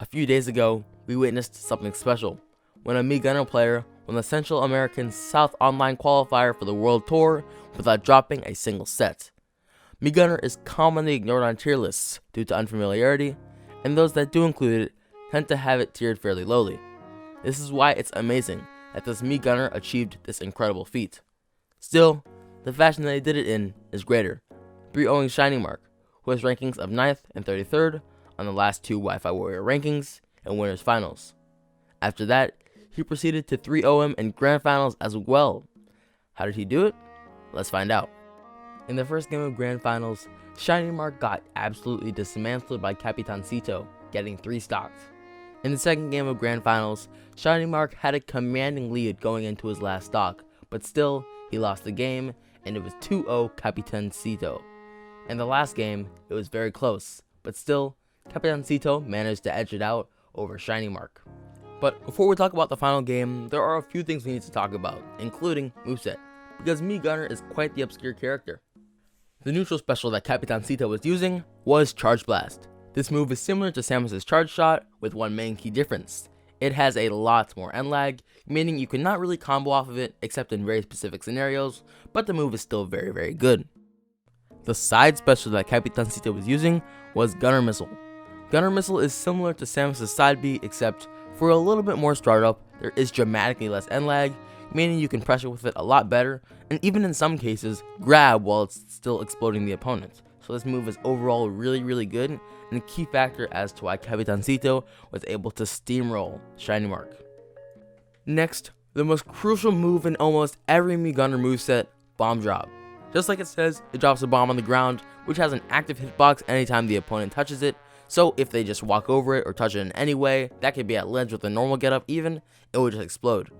A few days ago, we witnessed something special when a Mii Gunner player won the Central American South Online Qualifier for the World Tour without dropping a single set. Mii Gunner is commonly ignored on tier lists due to unfamiliarity, and those that do include it tend to have it tiered fairly lowly. This is why it's amazing that this Mii Gunner achieved this incredible feat. Still, the fashion that he did it in is greater, 3-0ing Shining Mark, who has rankings of 9th and 33rd on the last two Wi-Fi Warrior rankings and winners finals. After that, he proceeded to 3-0 him in grand finals as well. How did he do it? Let's find out. In the first game of grand finals, Shining Mark got absolutely dismantled by Capitancito, getting 3 stocks. In the second game of grand finals, Shining Mark had a commanding lead going into his last stock, but still, he lost the game, and it was 2-0 Capitancito. In the last game, it was very close, but still, Capitancito managed to edge it out over Shining Mark. But before we talk about the final game, there are a few things we need to talk about, including Moveset, because Mii Gunner is quite the obscure character. The neutral special that Capitancito was using was Charge Blast. This move is similar to Samus's Charge Shot with one main key difference. It has a lot more end lag, meaning you cannot really combo off of it except in very specific scenarios, but the move is still very good. The side special that Capitancito was using was Gunner Missile. Gunner Missile is similar to Samus's side B, except for a little bit more startup, there is dramatically less end lag, meaning you can pressure with it a lot better, and even in some cases, grab while it's still exploding the opponent. So this move is overall really good, and a key factor as to why Capitancito was able to steamroll Shining Mark. Next, the most crucial move in almost every Mii Gunner moveset, Bomb Drop. Just like it says, it drops a bomb on the ground, which has an active hitbox anytime the opponent touches it, so if they just walk over it or touch it in any way, that could be at ledge with a normal getup even, it will just explode.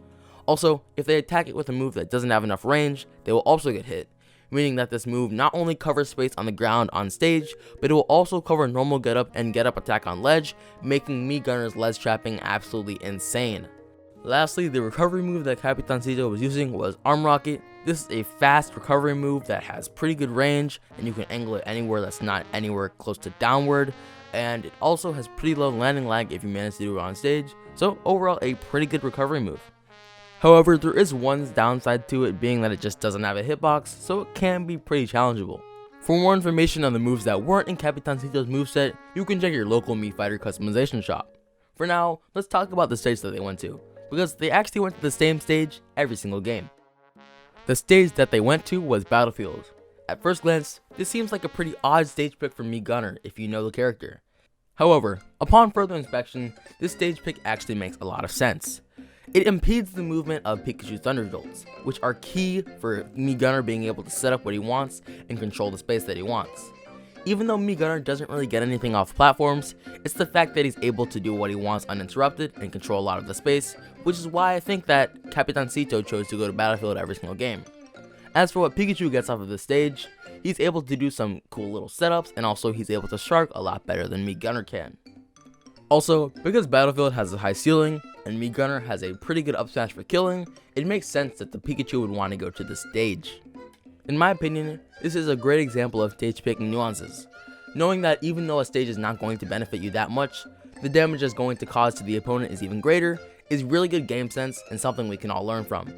Also, if they attack it with a move that doesn't have enough range, they will also get hit, meaning that this move not only covers space on the ground on stage, but it will also cover normal getup and getup attack on ledge, making Mii Gunner's ledge trapping absolutely insane. Lastly, the recovery move that Capitancito was using was Arm Rocket. This is a fast recovery move that has pretty good range, and you can angle it anywhere that's not anywhere close to downward, and it also has pretty low landing lag if you manage to do it on stage, so overall a pretty good recovery move. However, there is one downside to it, being that it just doesn't have a hitbox, so it can be pretty challengeable. For more information on the moves that weren't in Capitancito's moveset, you can check your local Mii Fighter customization shop. For now, let's talk about the stage that they went to, because they actually went to the same stage every single game. The stage that they went to was Battlefield. At first glance, this seems like a pretty odd stage pick for Mii Gunner if you know the character. However, upon further inspection, this stage pick actually makes a lot of sense. It impedes the movement of Pikachu's Thunder Jolts, which are key for Mii Gunner being able to set up what he wants and control the space that he wants. Even though Mii Gunner doesn't really get anything off platforms, it's the fact that he's able to do what he wants uninterrupted and control a lot of the space, which is why I think that Capitancito chose to go to Battlefield every single game. As for what Pikachu gets off of the stage, he's able to do some cool little setups, and also he's able to shark a lot better than Mii Gunner can. Also, because Battlefield has a high ceiling, and Mii Gunner has a pretty good up smash for killing, it makes sense that the Pikachu would want to go to this stage. In my opinion, this is a great example of stage picking nuances. Knowing that even though a stage is not going to benefit you that much, the damage it's going to cause to the opponent is even greater, is really good game sense and something we can all learn from.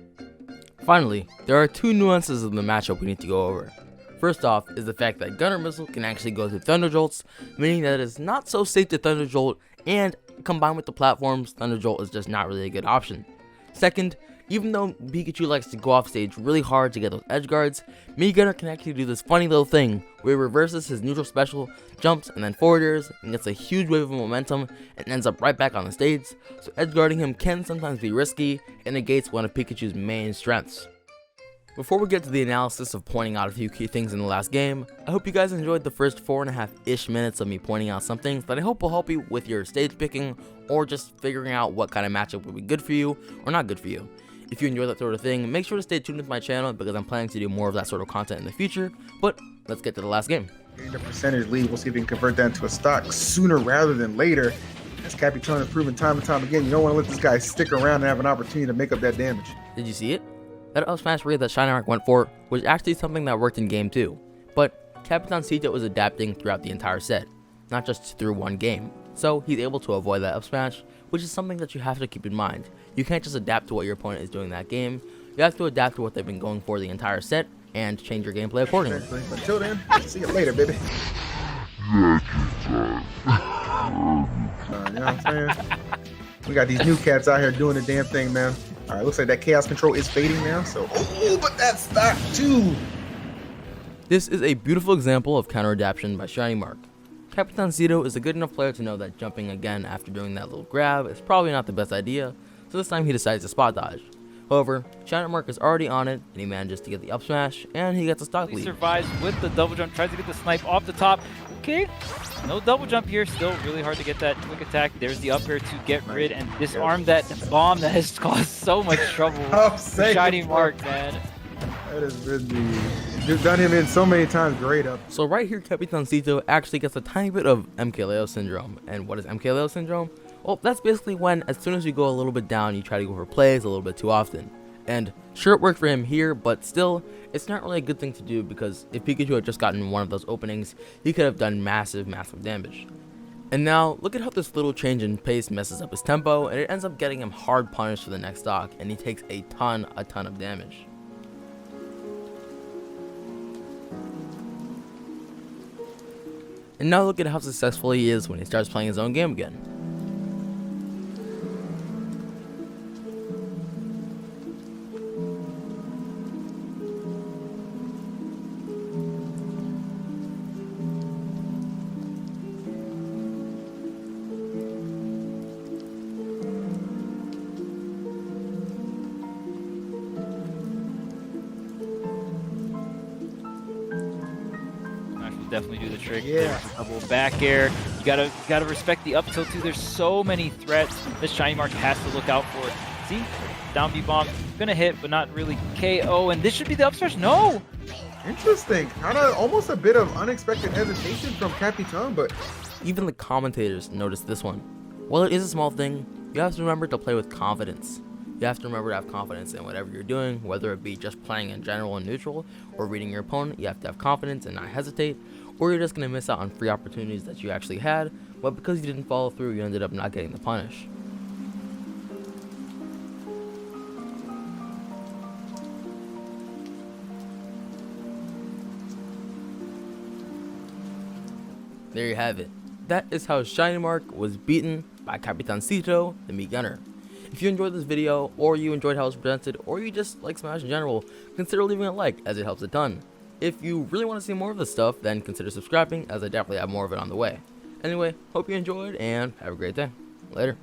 Finally, there are 2 nuances of the matchup we need to go over. First off is the fact that Gunner Missile can actually go through Thunder Jolts, meaning that it is not so safe to Thunder Jolt, and combined with the platforms, Thunder Jolt is just not really a good option. Second, even though Pikachu likes to go off stage really hard to get those edge guards, Mii Gunner can actually do this funny little thing where he reverses his neutral special, jumps and then forward airs, and gets a huge wave of momentum and ends up right back on the stage, so edge guarding him can sometimes be risky and negates one of Pikachu's main strengths. Before we get to the analysis of pointing out a few key things in the last game, I hope you guys enjoyed the first 4.5-ish minutes of me pointing out some things that I hope will help you with your stage picking or just figuring out what kind of matchup would be good for you or not good for you. If you enjoy that sort of thing, make sure to stay tuned with my channel because I'm planning to do more of that sort of content in the future, but let's get to the last game. The percentage lead, we'll see if we can convert that into a stock sooner rather than later. As Capitano has proven time and time again, you don't want to let this guy stick around and have an opportunity to make up that damage. Did you see it? That up smash raid that Shining Mark went for was actually something that worked in game 2, but Capitancito was adapting throughout the entire set, not just through one game. so he's able to avoid that up smash, which is something that you have to keep in mind. You can't just adapt to what your opponent is doing that game, you have to adapt to what they've been going for the entire set, and change your gameplay accordingly. Until then, see you later, baby. You know what I'm saying? We got these new cats out here doing the damn thing, man. All right, looks like that chaos control is fading now, so... Oh, but that's stock too! This is a beautiful example of counter-adaptation by Shiny Mark. Capitancito is a good enough player to know that jumping again after doing that little grab is probably not the best idea, so this time he decides to spot dodge. However, Shiny Mark is already on it, and he manages to get the up smash, and he gets a stock lead. He survives with the double jump, tries to get the snipe off the top. Okay, no double jump here, still really hard to get that quick attack. There's the up air to get rid and disarm that bomb that has caused so much trouble for Shiny Mark, man. That has been you've done him in so many times, great up. So right here, Capitancito actually gets a tiny bit of MKLeo syndrome. And what is MKLeo syndrome? Well, that's basically when, as soon as you go a little bit down, you try to go for plays a little bit too often. And sure, it worked for him here, but still, it's not really a good thing to do, because if Pikachu had just gotten one of those openings, he could have done massive damage. And now, look at how this little change in pace messes up his tempo, and it ends up getting him hard punished for the next stock, and he takes a ton of damage. And now look at how successful he is when he starts playing his own game again. Definitely do the trick. Yeah. There's a double back air. You gotta respect the up tilt too. There's so many threats that Shiny Mark has to look out for. See, down B bomb, gonna hit, but not really KO. And this should be the up smash. No. Interesting. Kind of almost a bit of unexpected hesitation from Capitan, but Even the commentators noticed this one. While it is a small thing, you have to remember to play with confidence. You have to remember to have confidence in whatever you're doing, whether it be just playing in general and neutral, or reading your opponent. You have to have confidence and not hesitate, or you're just going to miss out on free opportunities that you actually had, but because you didn't follow through, you ended up not getting the punish. There you have it. That is how Shiny Mark was beaten by Capitancito, the Meat Gunner. If you enjoyed this video, or you enjoyed how it was presented, or you just like Smash in general, consider leaving a like, as it helps a ton. If you really want to see more of this stuff, then consider subscribing, as I definitely have more of it on the way. Anyway, hope you enjoyed, and have a great day. Later.